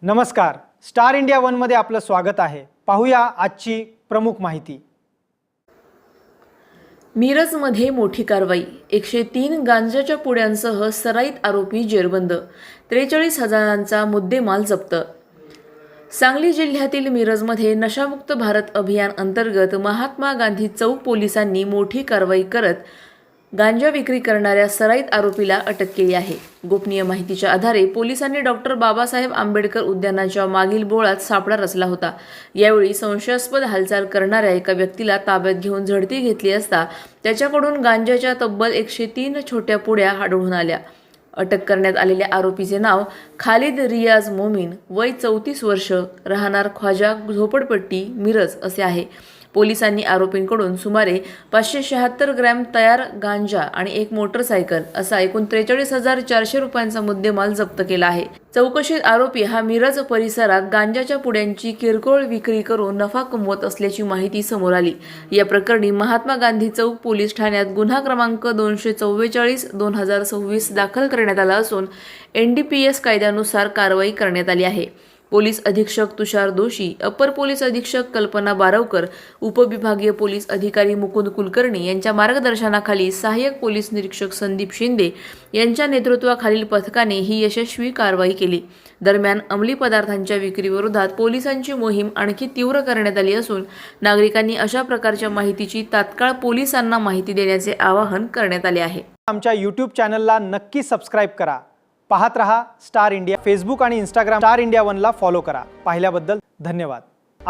नमस्कार, star India one मध्ये आपलं स्वागत आहे। पाहूया आजची प्रमुख माहिती। मिरजमध्ये मोठी कारवाई। 103 गांजाच्या पुड्यांसह सराईत आरोपी जेरबंद। 43,000चा मुद्देमाल जप्त। सांगली जिल्ह्यातील मिरजमध्ये नशामुक्त भारत अभियान अंतर्गत महात्मा गांधी चौक पोलिसांनी मोठी कारवाई करत गांजा विक्री करणाऱ्या सराईत आरोपीला अटक केली आहे। गोपनीय माहितीच्या आधारे पोलिसांनी डॉक्टर बाबासाहेब आंबेडकर उद्यानाच्या मागील बोळात सापळा रचला होता। यावेळी संशयास्पद हालचाल करणाऱ्या एका व्यक्तीला ताब्यात घेऊन झडती घेतली असता त्याच्याकडून गांजाच्या तब्बल 103 छोट्या पुड्या आढळून आल्या। अटक करण्यात आलेल्या आरोपीचे नाव खालिद रियाज मोमीन, वय 34 वर्ष, राहणार ख्वाजा झोपडपट्टी, मिरज असे आहे। पोलिसांनी आरोपींकडून सुमारे 576 ग्रॅम तयार गांजा आणि एक मोटरसायकल असा एकूण 43,400 रुपयांचा मुद्देमाल जप्त केला आहे। चौकशीत आरोपी हा मिरज परिसरात गांजाच्या पुड्यांची किरकोळ विक्री करून नफा कमवत असल्याची माहिती समोर आली। या प्रकरणी महात्मा गांधी चौक पोलीस ठाण्यात गुन्हा क्रमांक 244/2026 दाखल करण्यात आला असून NDPS कायद्यानुसार कारवाई करण्यात आली आहे। पोलीस अधीक्षक तुषार दोशी, अपर पोलीस अधीक्षक कल्पना बारवकर, उपविभागीय पोलीस अधिकारी मुकुंद कुलकर्णी यांच्या मार्गदर्शनाखाली सहाय्यक पोलीस निरीक्षक संदीप शिंदे यांच्या नेतृत्वाखालील पथकाने ही यशस्वी कारवाई केली। दरम्यान अंमली पदार्थांच्या विक्रीविरोधात पोलिसांची मोहीम आणखी तीव्र करण्यात आली असून नागरिकांनी अशा प्रकारच्या माहितीची तात्काळ पोलिसांना माहिती देण्याचे आवाहन करण्यात आले आहे। आमच्या YouTube चॅनलला नक्की सबस्क्राइब करा। पाहत रहा स्टार इंडिया। फेसबुक आणि इंस्टाग्राम स्टार इंडिया वन ला फॉलो करा। पाहिल्याबद्दल धन्यवाद।